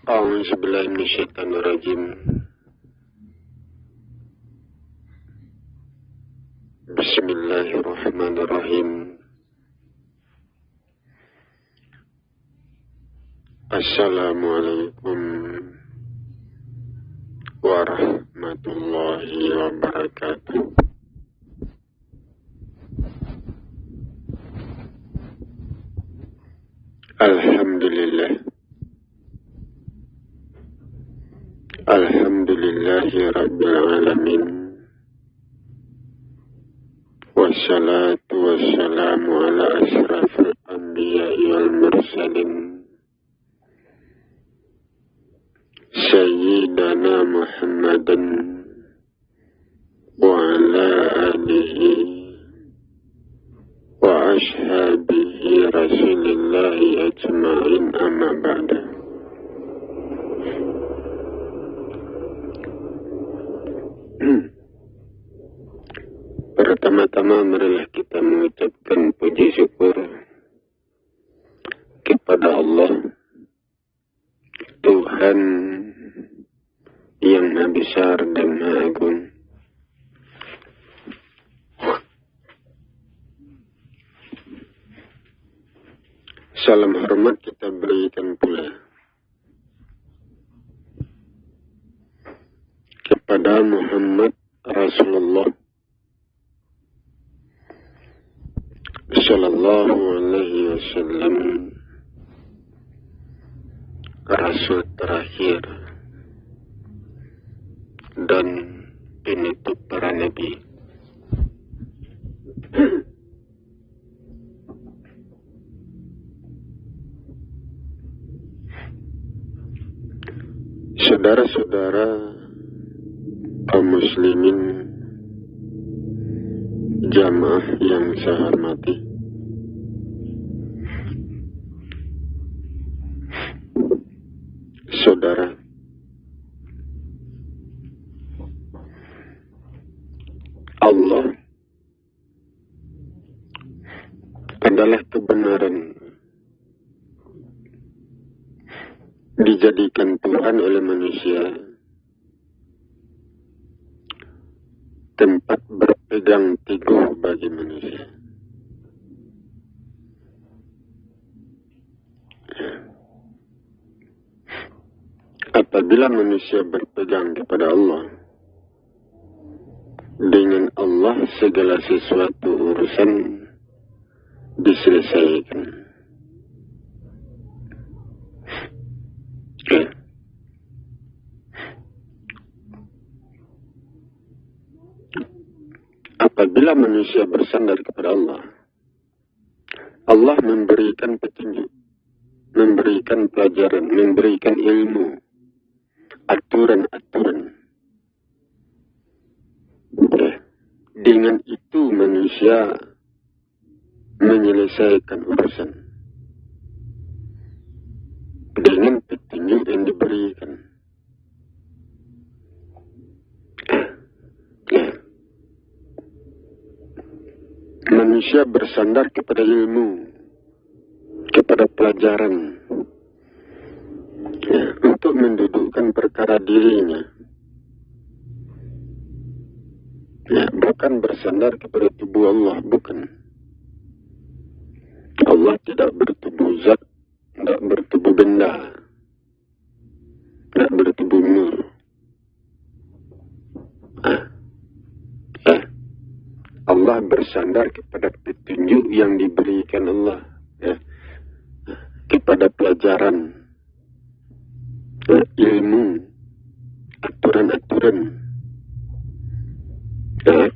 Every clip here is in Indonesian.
A'udzubillahi minasyaitonirrajim. Bismillahirrahmanirrahim. Assalamualaikum warahmatullahi wabarakatuh. Alhamdulillah. Alhamdulillahi rabbil alamin. Wassalatu wassalamu ala asyrafil anbiya'i wal mursalin. Sayyidana Muhammadan wa ala alihi wa ashabihi rasulillahi ajma'in, amma ba'da. Pertama-tama marilah kita mengucapkan puji syukur kepada Allah, Tuhan yang Maha Besar dan Maha Agung. Salam hormat kita berikan pula kepada Muhammad Rasulullah Sallallahu alaihi wasallam, Rasul terakhir dan penutup para nabi. Saudara-saudara kaum muslimin, jamaah yang saya hormati, saudara, Allah adalah kebenaran, dijadikan Tuhan oleh manusia tempat berpegang teguh bagi manusia. Apabila manusia berpegang kepada Allah, dengan Allah segala sesuatu urusan diselesaikan. Apabila manusia bersandar kepada Allah, Allah memberikan petunjuk, memberikan pelajaran, memberikan ilmu, aturan-aturan. Dengan itu manusia menyelesaikan urusan dengan petunjuk yang diberikan. Manusia bersandar kepada ilmu, kepada pelajaran, untuk mendudukkan perkara dirinya. Bukan bersandar kepada tubuh Allah, bukan. Allah tidak bertubuh zat, tidak bertubuh benda, tidak bertubuh nur. Allah bersandar kepada petunjuk yang diberikan Allah, kepada pelajaran, ilmu, aturan-aturan.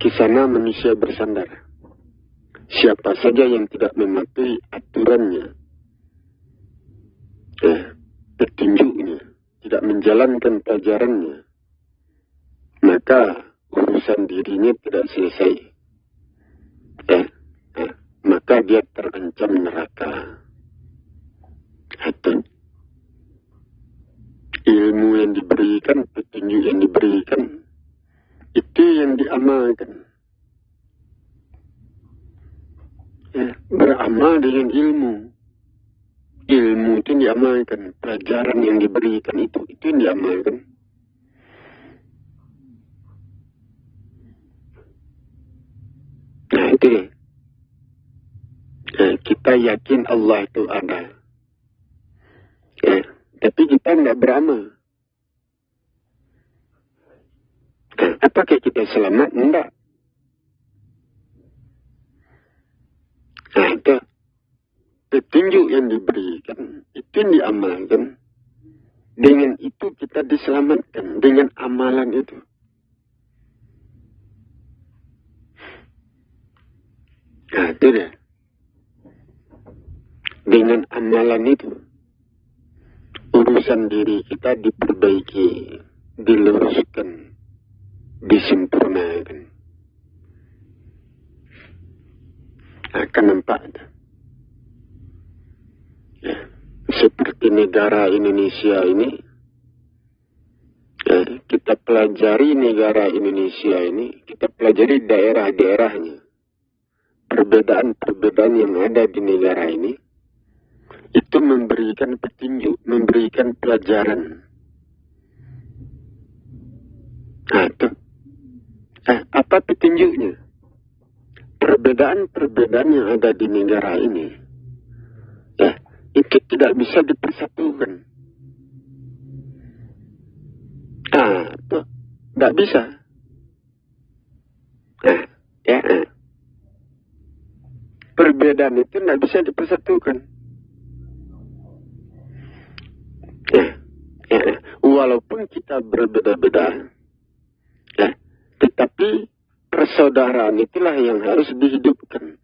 Kisana manusia bersandar. Siapa saja yang tidak mematuhi aturannya, petunjuknya, tidak menjalankan pelajarannya, maka urusan dirinya tidak selesai. Maka dia terancam neraka. Atau ilmu yang diberikan, petunjuk yang diberikan, itu yang diamalkan. Beramal dengan ilmu, ilmu itu yang diamalkan, pelajaran yang diberikan itu yang diamalkan. Nah itu ya. Nah, kita yakin Allah itu ada. Ya, tapi kita nggak beramal. Nah, apakah kita selamat? Enggak. Nah itu petunjuk yang diberikan, itu yang diamalkan. Dengan itu kita diselamatkan, dengan amalan itu. Nah itu dia. Dengan amalan itu, urusan diri kita diperbaiki, diluruskan, disempurnakan. Akan nampak itu. Ya, seperti negara Indonesia ini, ya, kita pelajari negara Indonesia ini, kita pelajari daerah-daerahnya, perbedaan-perbedaan yang ada di negara ini, itu memberikan petunjuk, memberikan pelajaran. Nah, itu. Apa petunjuknya? Perbedaan-perbedaan yang ada di negara ini, ya, itu tidak bisa dipersatukan. Nah, itu tidak bisa. Nah, ya, perbedaan itu tidak bisa dipersatukan. Ya, walaupun kita berbeda-beda, ya, tetapi persaudaraan itulah yang harus dihidupkan.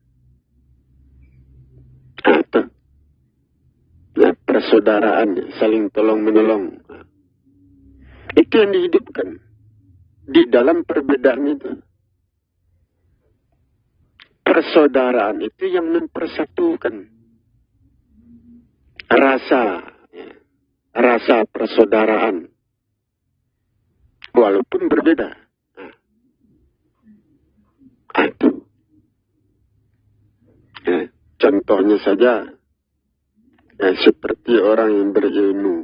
Nah, itu. Ya, persaudaraan, saling tolong-menolong. Itu yang dihidupkan di dalam perbedaan itu. Persaudaraan itu yang mempersatukan rasa persaudaraan, walaupun berbeda. Nah, itu. Ya, contohnya saja, ya, seperti orang yang berilmu.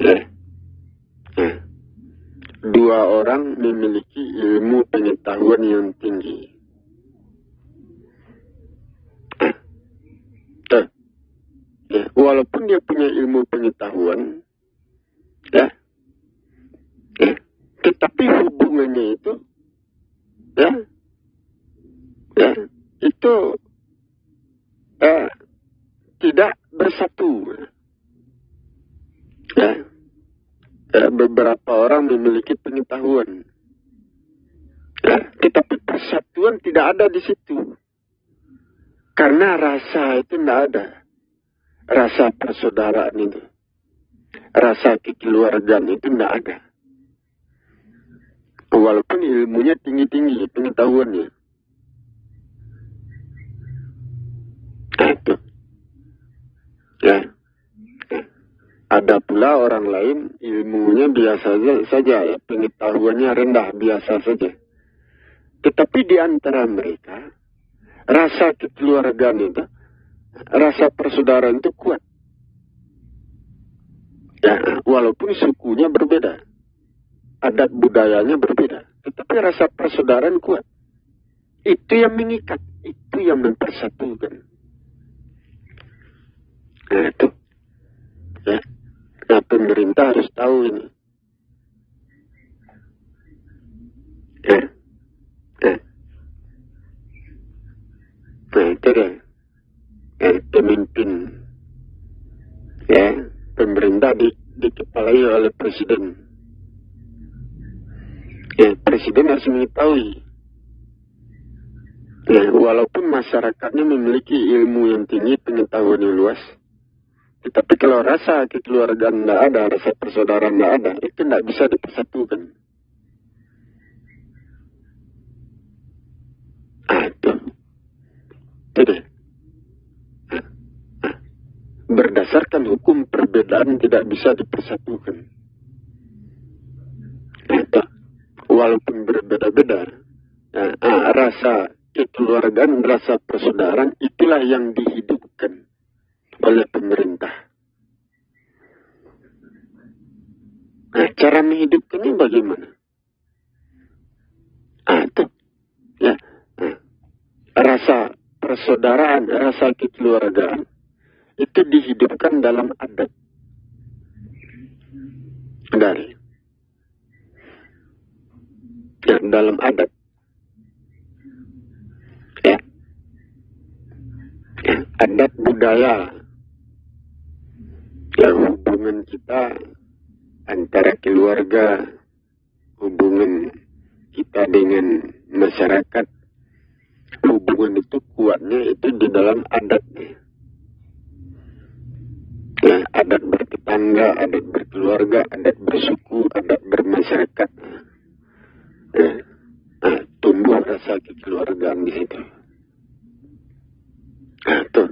Ya. Dua orang memiliki ilmu pengetahuan yang tinggi. Ya, walaupun dia punya ilmu pengetahuan, ya, tetapi hubungannya itu, itu tidak bersatu. Ya. Beberapa orang memiliki pengetahuan, ya, tetapi persatuan tidak ada di situ, karena rasa itu tidak ada. Rasa persaudaraan itu, rasa kekeluargaan itu tidak ada. Walaupun ilmunya tinggi-tinggi, pengetahuannya. Nah, itu. Ya. Ada pula orang lain ilmunya biasa saja, ya, pengetahuannya rendah, biasa saja. Tetapi di antara mereka, rasa kekeluargaan itu, rasa persaudaraan itu kuat. Ya, walaupun sukunya berbeda, adat budayanya berbeda, tetapi rasa persaudaraan kuat. Itu yang mengikat, itu yang mempersatukan. Nah, itu. Ya. Nah, pemerintah harus tahu ini. Ya. Nah, itu dia. Pemimpin, ya, pemerintah dikepalai oleh presiden. Ya, presiden harus mengetahui. Ya, walaupun masyarakatnya memiliki ilmu yang tinggi, pengetahuan yang luas, tetapi kalau rasa kekeluargaan tidak ada, rasa persaudaraan tidak ada, itu tidak bisa dipersatukan. Itu. Jadi, berdasarkan hukum perbedaan tidak bisa dipersatukan. Walaupun berbeda-beda, rasa kekeluargaan, rasa persaudaraan itulah yang dihidupkan oleh pemerintah. Nah, cara menghidupkannya bagaimana? Itu ya, rasa persaudaraan, rasa kekeluargaan itu dihidupkan dalam adat. Dalam adat. Adat budaya. Hubungan kita antara keluarga, hubungan kita dengan masyarakat, hubungan itu kuatnya itu di dalam adatnya. Adat bertetangga, adat berkeluarga, adat bersuku, adat bermasyarakat. Tumbuh rasa kekeluargaan di situ. Tuh.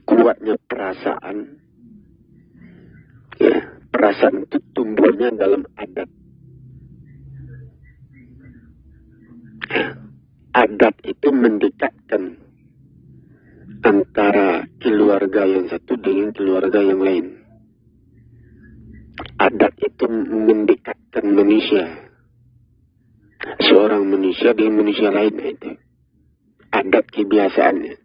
Kuatnya perasaan. Perasaan itu tumbuhnya dalam adat. Adat itu mendekatkan antara keluarga yang satu dengan keluarga yang lain. Adat itu mendekatkan manusia. Seorang manusia dengan manusia lain itu. Adat kebiasaannya.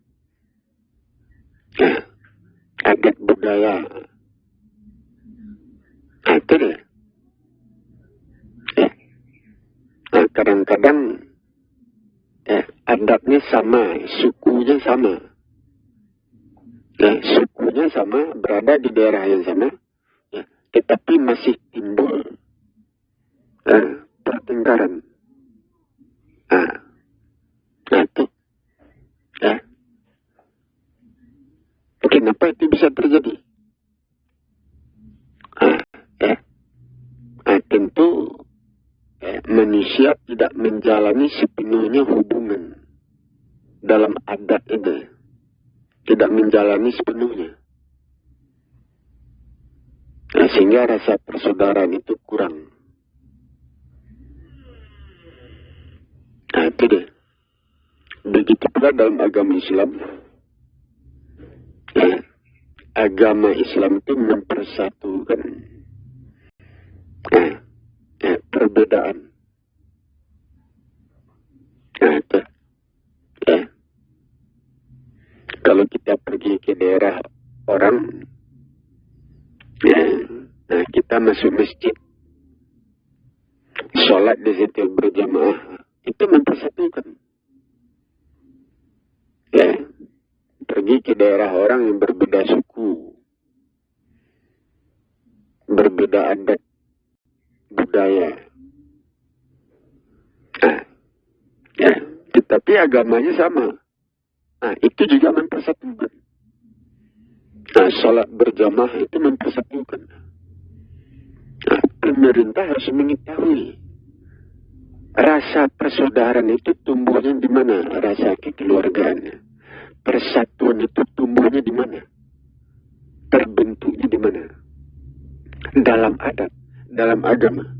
Adat budaya. Itu dia. Kadang-kadang adatnya sama, sukunya sama. Sukunya sama, berada di daerah yang sama, tetapi masih timbul pertengkaran. Itu. Kenapa itu bisa terjadi? Tentu manusia tidak menjalani sepenuhnya hubungan dalam adat itu. Tidak menjalani sepenuhnya. Sehingga rasa persaudaraan itu kurang. Itu deh. Begitu pula dalam agama Islam. Agama Islam itu mempersatukan perbedaan. Itu. Kalau kita pergi ke daerah orang, kita masuk masjid, sholat di situ berjamaah, itu mempersatukan. Pergi ke daerah orang yang berbeda suku, berbeda adat, budaya. Tetapi agamanya sama. Itu juga mempersatukan. Salat berjamaah itu mempersatukan. Pemerintah harus mengetahui rasa persaudaraan itu tumbuhnya di mana, rasa kekeluargaannya. Persatuan itu tumbuhnya di mana, terbentuknya di mana. Dalam adat, dalam agama.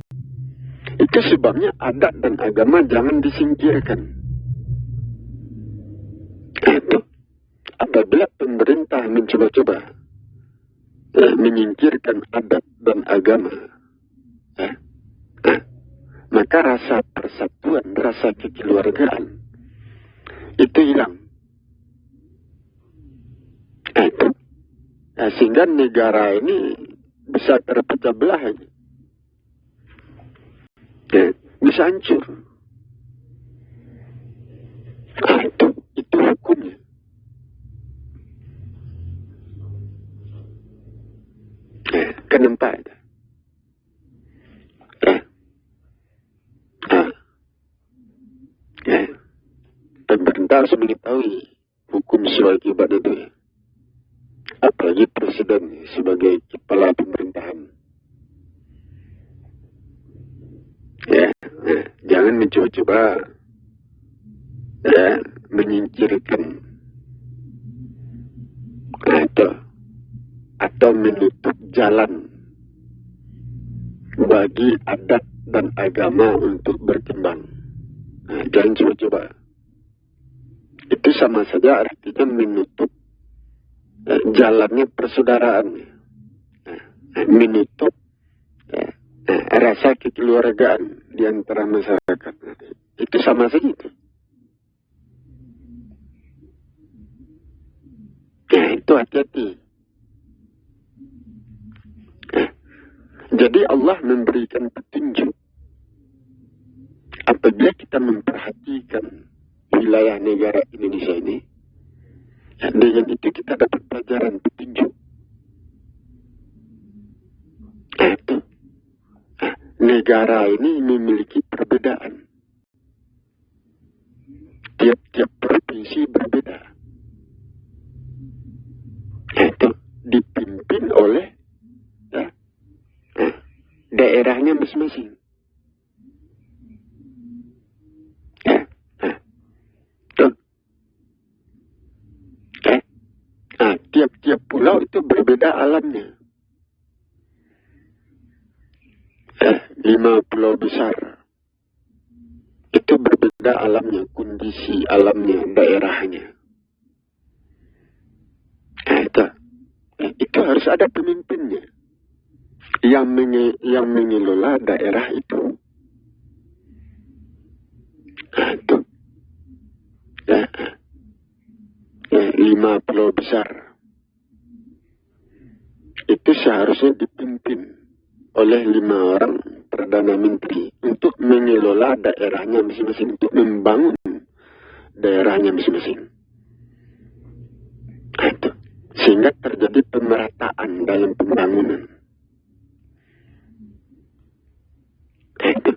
Itu sebabnya adat dan agama jangan disingkirkan. Itu apabila pemerintah mencoba-coba menyingkirkan adat dan agama, maka rasa persatuan, rasa kekeluargaan itu hilang. Itu. Sehingga negara ini bisa terpecah belah aja. Bisa hancur. Itu hukumnya. Kenapa itu? Pemerintah harus mengetahui hukum sesuai akibat itu. Apalagi presiden sebagai kepala pemerintahan. Jangan mencoba-coba menyingkirkan atau menutup jalan bagi adat dan agama untuk berkembang. Jangan coba-coba. Itu sama saja artinya menutup jalannya persaudaraan, menutup rasa kekeluargaan di antara masyarakat. Itu sama saja itu. Itu hati-hati. Jadi Allah memberikan petunjuk. Apabila kita memperhatikan wilayah negara Indonesia ini, dengan itu kita dapat pelajaran petunjuk. Itu. Negara ini memiliki perbedaan. Tiap-tiap provinsi berbeda. Itu dipimpin oleh daerahnya masing-masing. Tiap-tiap pulau itu berbeda alamnya. 5 pulau besar itu berbeda alamnya, kondisi alamnya, daerahnya. Itu harus ada pemimpinnya yang mengelola daerah itu. Itu 5 pulau besar itu seharusnya dipimpin oleh 5 orang Perdana Menteri untuk mengelola daerahnya masing-masing, untuk membangun daerahnya masing-masing. Itu. Sehingga terjadi pemerataan dalam pembangunan. Itu.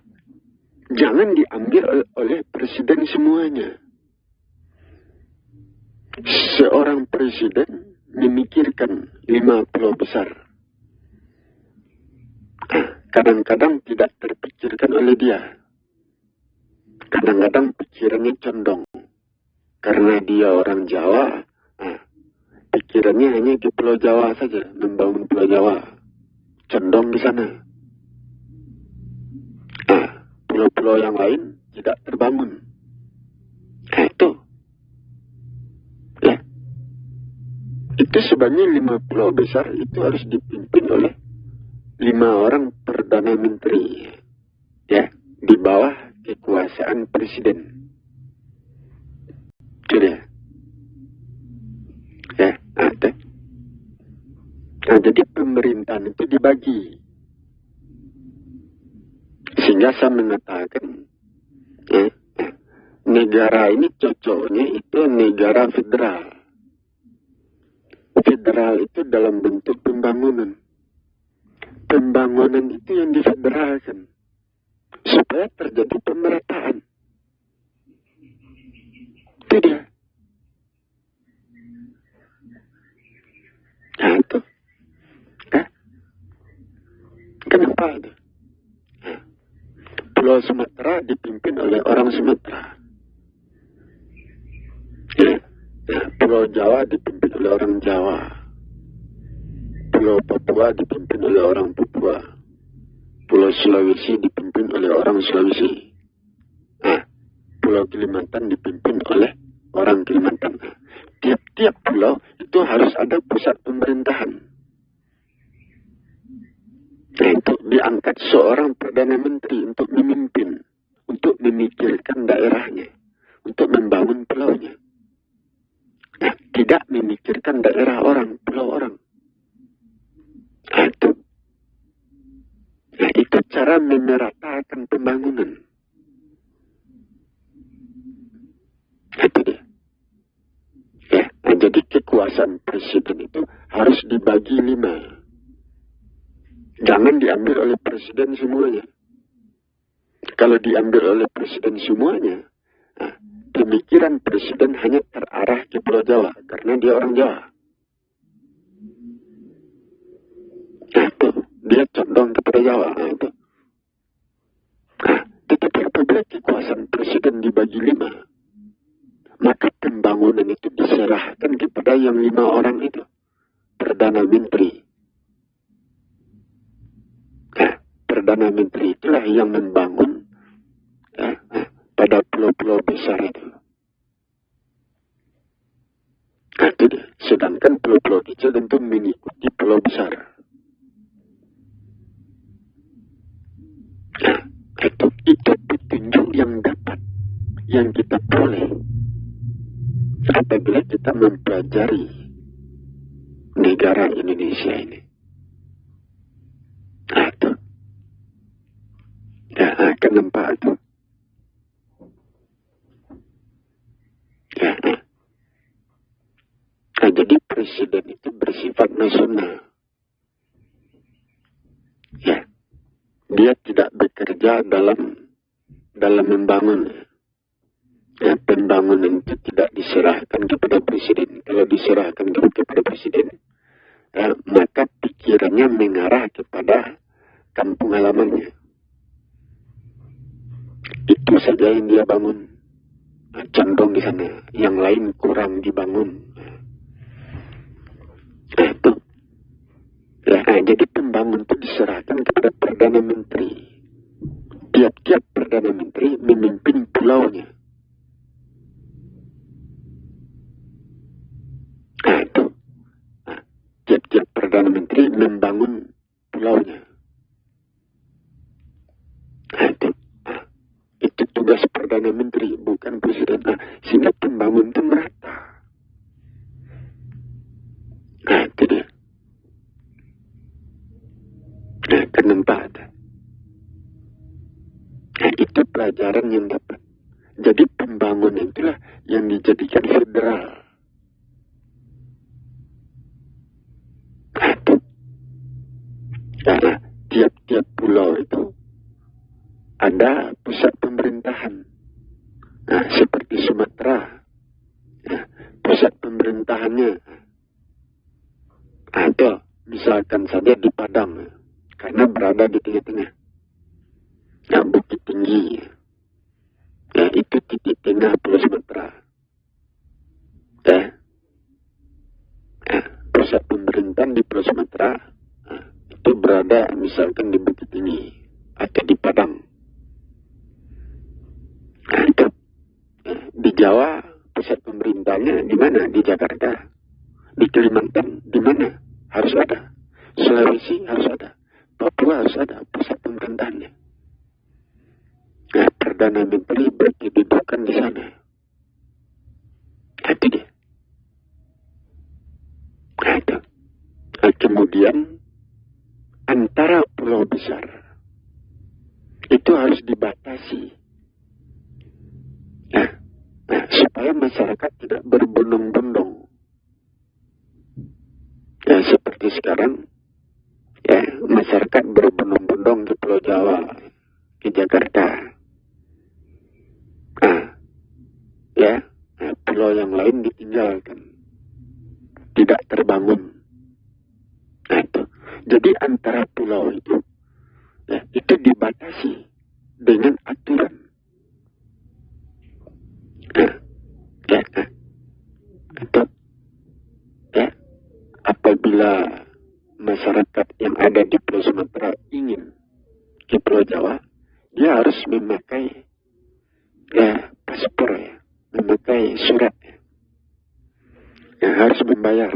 Jangan diambil oleh presiden semuanya. Seorang presiden memikirkan 5 pulau besar. Kadang-kadang tidak terpikirkan oleh dia. Kadang-kadang pikirannya condong. Karena dia orang Jawa, pikirannya hanya di Pulau Jawa saja, membangun Pulau Jawa. Condong di sana. Pulau-pulau yang lain tidak terbangun. Itu. Itu sebenarnya 5 pulau besar itu harus dipimpin oleh 5 orang Perdana Menteri. Di bawah kekuasaan presiden. Itu dia. Ada. Jadi pemerintahan itu dibagi. Sehingga saya mengatakan, negara ini cocoknya itu negara federal. Federal itu dalam bentuk pembangunan. Pembangunan itu yang difederalkan. Supaya terjadi pemerataan. Itu dia. Itu. Kenapa itu? Pulau Sumatera dipimpin oleh orang Sumatera. Pulau Jawa dipimpin oleh orang Jawa. Pulau Papua dipimpin oleh orang Papua. Pulau Sulawesi dipimpin oleh orang Sulawesi. Pulau Kalimantan dipimpin oleh orang Kalimantan. Tiap-tiap pulau itu harus ada pusat pemerintahan. Itu diangkat seorang Perdana Menteri untuk memimpin, untuk memikirkan daerahnya, untuk membangun pulaunya. Tidak memikirkan daerah orang, pulau orang. Itu cara memeratakan pembangunan. Itu dia. Jadi kekuasaan presiden itu harus dibagi 5. Jangan diambil oleh presiden semuanya. Kalau diambil oleh presiden semuanya, pemikiran presiden hanya terarah ke Pulau Jawa karena dia orang Jawa. Dia condong kepada Jawa. Tetapi apabila kekuasaan presiden dibagi 5, maka pembangunan itu diserahkan kepada yang 5 orang itu, Perdana Menteri. Perdana Menteri itulah yang membangun pada pulau-pulau besar itu. Nah, itu dia. Sedangkan pulau-pulau kecil tentu mengikuti pulau besar. Nah, itu petunjuk yang kita peroleh apabila kita mempelajari negara Indonesia ini. Nah, itu. Ya, akan nampak itu. Ya, nah, jadi presiden itu bersifat nasional. Ya, dia tidak bekerja dalam membangun. Ya, pembangunan itu tidak diserahkan kepada presiden. Kalau diserahkan kepada presiden, maka pikirannya mengarah kepada kampung halamannya. Itu saja yang dia bangun. Nah, condong di sana. Yang lain kurang dibangun. Nah, itu. Ya, jadi pembangun itu diserahkan kepada Perdana Menteri. Tiap-tiap Perdana Menteri memimpin pulaunya. Nah, itu. Nah, tiap-tiap Perdana Menteri membangun pulaunya. Nah, itu. Nah, itu tugas Perdana Menteri, bukan presiden. Nah, sehingga pembangun itu merata. Nah, itu dia. Nah, kenapa? Nah, itu pelajaran yang dapat. Jadi pembangunan itulah yang dijadikan federal. Nah, itu. Karena tiap-tiap pulau itu ada pusat pemerintahan. Nah, seperti Sumatera. Ya, pusat pemerintahannya ada, misalkan saja di Padang. Karena berada di tengah-tengah. Nah, Bukit Tinggi. Ya, itu titik tengah Pulau Sumatera. Ya. Ya, pusat pemerintahan di Pulau Sumatera itu berada misalkan di Bukit Tinggi atau di Padang. Nah, itu. Ya, di Jawa pusat pemerintahannya di mana? Di Jakarta. Di Kalimantan di mana? Harus ada. Sulawesi harus ada. Papua harus ada pusat pemerintahannya. Nah, Perdana Menteri berkedudukan di sana. Itu dia. Nah, itu. Nah, kemudian antara pulau besar itu harus dibatasi. Nah, supaya masyarakat tidak berbondong-bondong. Ya, seperti sekarang. Ya, masyarakat berbondong-bondong di Pulau Jawa, di Jakarta. Nah, ya, pulau yang lain ditinggalkan, tidak terbangun. Nah, itu. Jadi antara pulau itu, ya, itu dibatasi dengan aturan. Nah, ya, itu, ya, apabila masyarakat yang ada di Pulau Sumatera ingin ke Pulau Jawa, dia harus memakai paspor, ya, memakai surat, yang harus membayar.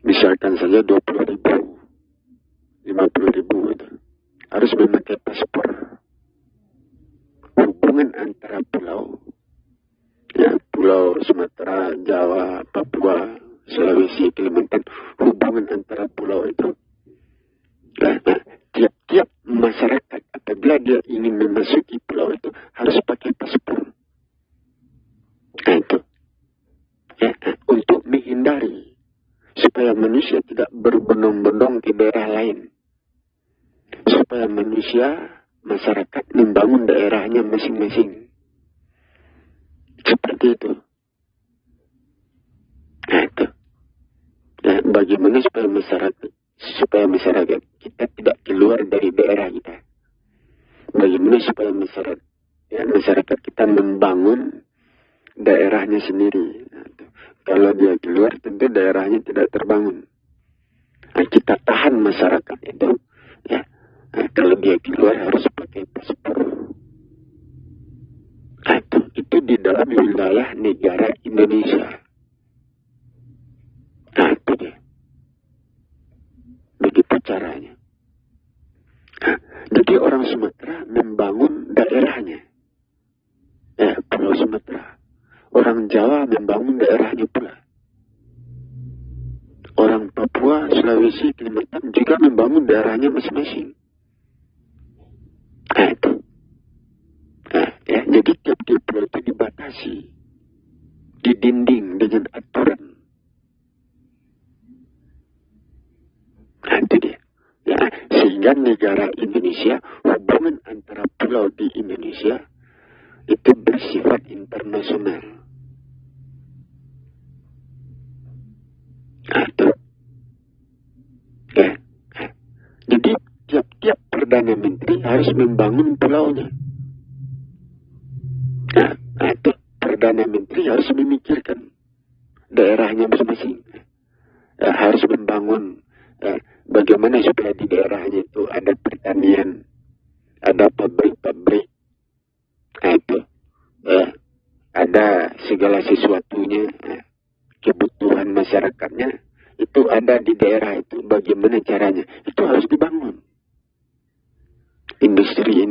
Misalkan saja 20.000, 50.000 itu. Harus memakai paspor. Hubungan antara pulau, ya, Pulau Sumatera, Jawa, Papua, Sulawesi, Kalimantan, hubungan antara pulau itu. Nah, tiap-tiap masyarakat apabila dia ingin memasuki pulau itu harus pakai paspor. Nah, itu. Ya, untuk menghindari supaya manusia tidak berbondong-bondong ke daerah lain. Supaya masyarakat membangun daerahnya masing-masing. Seperti itu. Nah, itu. Ya, bagaimana supaya masyarakat kita tidak keluar dari daerah kita. Bagaimana supaya masyarakat kita membangun daerahnya sendiri. Nah, kalau dia keluar tentu daerahnya tidak terbangun. Nah, kita tahan masyarakat itu. Ya, nah, kalau dia keluar harus pakai paspor. Nah, itu di dalam wilayah negara Indonesia. Begitu caranya. Nah, jadi orang Sumatera membangun daerahnya. Pulau Sumatera. Orang Jawa membangun daerahnya pula. Orang Papua, Sulawesi, Kalimantan juga membangun daerahnya masing-masing. Nah, itu. Nah, jadi tiap-tiap pulau itu dibatasi. Didinding dengan aturan. Nah, itu dia. Ya, sehingga negara Indonesia, hubungan antara pulau di Indonesia itu bersifat internasional. Nah, itu. Ya. Jadi tiap-tiap Perdana Menteri harus membangun pulaunya. Nah, itu Perdana Menteri harus memikirkan daerahnya masing-masing. Harus membangun bagaimana supaya di daerahnya itu ada pertanian, ada pabrik-pabrik, itu ada segala sesuatunya, kebutuhan masyarakatnya itu ada di daerah itu. Bagaimana caranya? Itu harus dibangun. Industri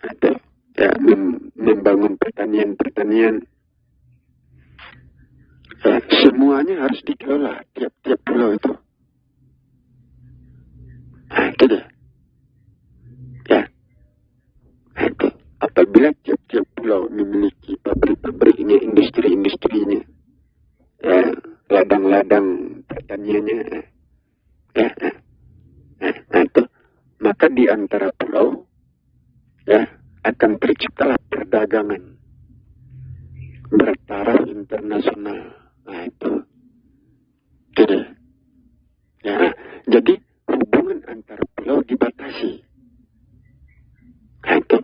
atau membangun pertanian. Semuanya harus dikelola tiap-tiap pulau itu. Nah, itu dia. Ya. Nah, itu. Apabila tiap-tiap pulau memiliki pabrik-pabriknya, industri-industrinya, ladang-ladang pertaniannya, nah, itu. Maka di antara pulau, akan terciptalah perdagangan bertaraf internasional. Nah, itu. Jadi, jadi hubungan antar pulau dibatasi. Nah, itu.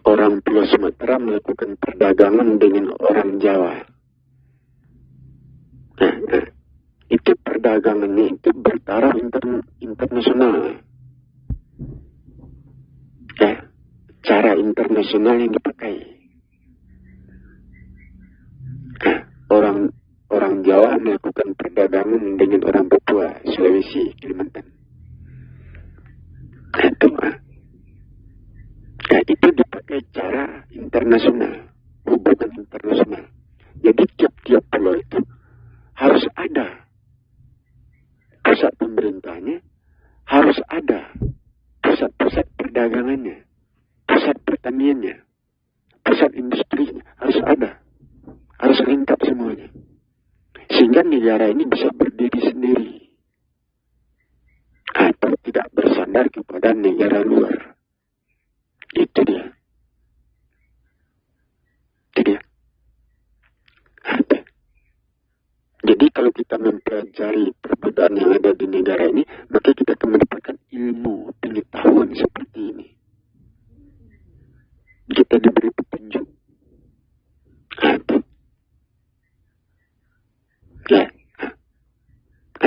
Orang Pulau Sumatera melakukan perdagangan dengan orang Jawa. Itu perdagangannya itu bertaraf internasional. Cara internasional yang dipakai. Orang Jawa melakukan perdagangan dengan orang Papua, Sulawesi, Kalimantan. Itu dipakai cara internasional, hubungan internasional. Jadi tiap-tiap pulau itu harus ada pusat pemerintahnya, harus ada pusat-pusat perdagangannya, pusat pertaniannya, pusat industrinya, harus ada. Harus lengkap semuanya. Sehingga negara ini bisa berdiri sendiri. Atau tidak bersandar kepada negara luar. Itu dia. Jadi kalau kita mempelajari perbedaan yang ada di negara ini, maka kita akan mendapatkan ilmu, pengetahuan seperti ini. Kita diberi petunjuk.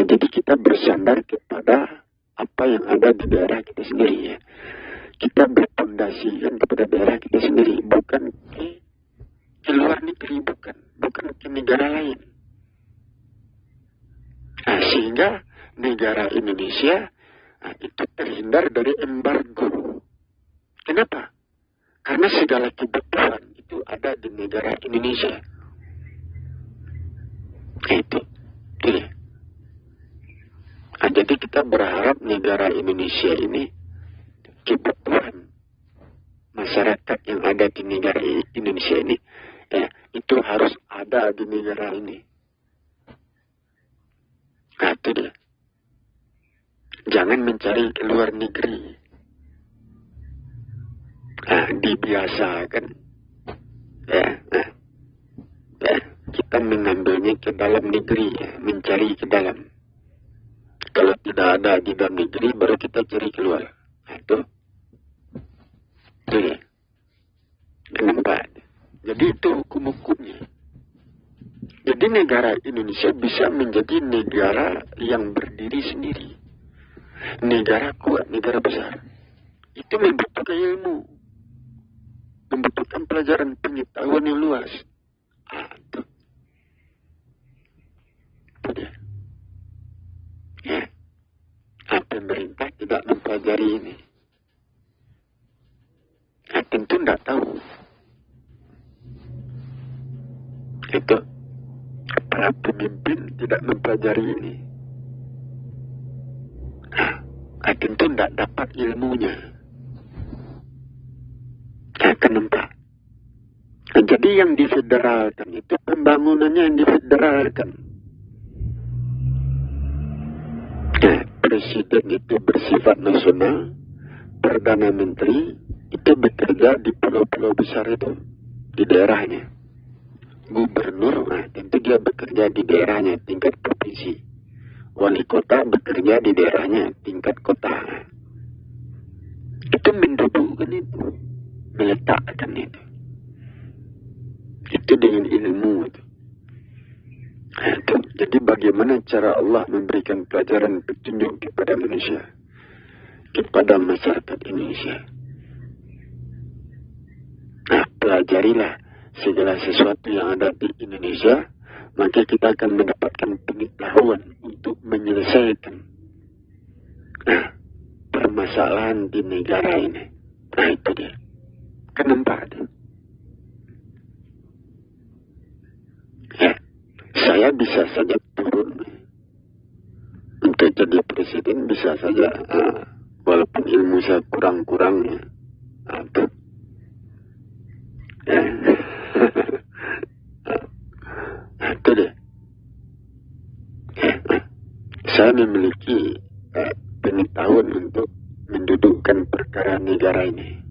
Jadi kita bersandar kepada apa yang ada di daerah kita sendiri, ya. Kita berpondasikan kepada daerah kita sendiri, bukan ke luar negeri, bukan ke negara lain. Sehingga negara Indonesia itu terhindar dari embargo. Kenapa? Karena segala kebutuhan itu ada di negara Indonesia. Itu. Jadi kita berharap negara Indonesia ini, kebutuhan masyarakat yang ada di negara Indonesia ini, itu harus ada di negara ini. Itu dia. Jangan mencari ke luar negeri. Dibiasakan. Kita mengambilnya ke dalam negeri, mencari ke dalam. Kalau tidak ada di dalam negeri, baru kita cari keluar. Itu dia. Nampak. Jadi itu hukum-hukumnya. Jadi negara Indonesia bisa menjadi negara yang berdiri sendiri. Negara kuat, negara besar. Itu membutuhkan ilmu. Membutuhkan pelajaran pengetahuan yang luas. Itu dia. Ya. Pemerintah tidak mempelajari ini. Tentu tidak tahu. Itu para pemimpin tidak mempelajari ini. Tentu tidak dapat ilmunya. Kenapa? Jadi yang difederalkan itu pembangunannya yang difederalkan. Presiden itu bersifat nasional, Perdana Menteri itu bekerja di pulau-pulau besar itu, di daerahnya. Gubernur, tentu dia bekerja di daerahnya, tingkat provinsi. Wali kota bekerja di daerahnya, tingkat kota. Itu mendudukkan itu, meletakkan itu. Itu dengan ilmu itu. Jadi bagaimana cara Allah memberikan pelajaran petunjuk kepada manusia, kepada masyarakat Indonesia. Pelajarilah segala sesuatu yang ada di Indonesia, maka kita akan mendapatkan pengetahuan untuk menyelesaikan permasalahan di negara ini. Itu dia. Kenapa ada? Saya bisa saja turun untuk jadi presiden, bisa saja, walaupun ilmu saya kurang-kurangnya. Itu deh. Saya memiliki pengetahuan untuk mendudukkan perkara negara ini.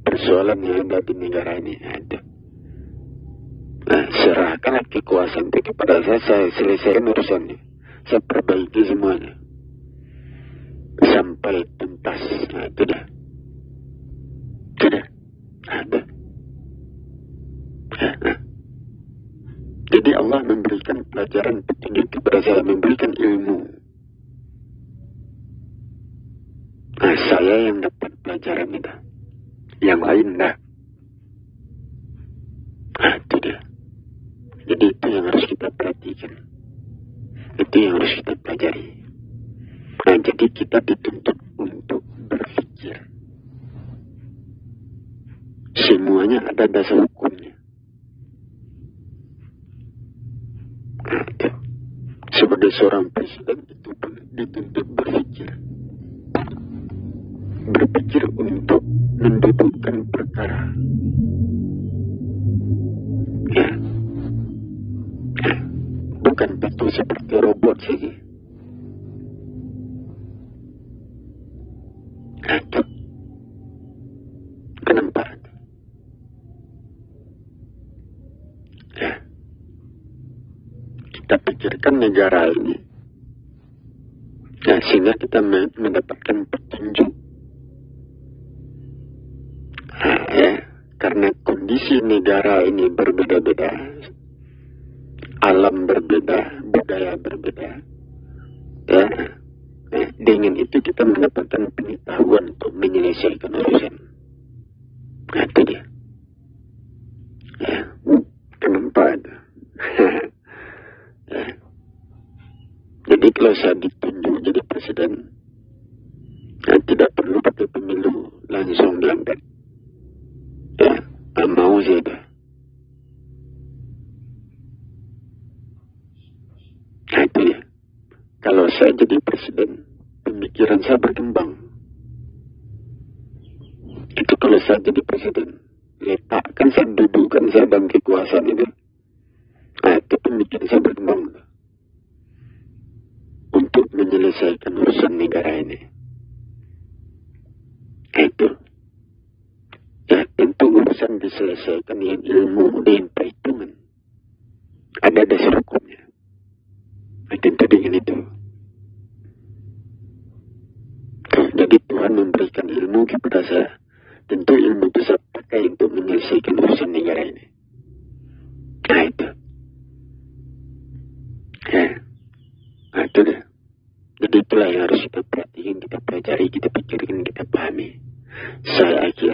Persoalan yang ada di negara ini ada. Serahkanlah kekuasaan itu kepada saya selesaikan urusannya. Saya perbaiki semuanya. Sampai tuntas. Itu dah. Sudah. Ada. Jadi Allah memberikan pelajaran petunjuk kepada saya, memberikan ilmu. Saya yang dapat pelajaran itu. Yang lain dah. Itu dia. Jadi itu yang harus kita perhatikan. Itu yang harus kita pelajari. Jadi kita dituntut untuk berpikir. Semuanya ada dasar hukumnya. Sebagai seorang presiden itu dituntut berpikir. Berpikir untuk mendudukkan perkara. Bukan betul seperti robot saja. Kenapa? Kita pikirkan negara ini. Sehingga kita mendapatkan petunjuk. Karena kondisi negara ini berbeda-beda, alam berbeda, budaya berbeda. Dengan itu kita mendapatkan pengetahuan untuk menyelesaikan urusan. Itu dia. Kenapa ada? Jadi kalau saya ditunjuk jadi presiden, tidak perlu pakai pemilu, langsung diangkat. Mau saya dah. Itu ya. Kalau saya jadi presiden, pemikiran saya berkembang. Itu kalau saya jadi presiden, letakkan saya, dudukkan saya dalam kekuasaan itu. Itu pemikiran saya berkembang untuk menyelesaikan urusan negara ini. Itu. Tentu urusan diselesaikan dengan ilmu, dengan perhitungan. Ada dasar hukumnya. Tentu dengan itu. Jadi Tuhan memberikan ilmu kepada saya. Tentu ilmu itu saya pakai untuk menyelesaikan urusan negara ini. Itu. Itu dia. Jadi itulah yang harus kita perhatiin, kita pelajari, kita pikirin, kita pahami. Saya Aki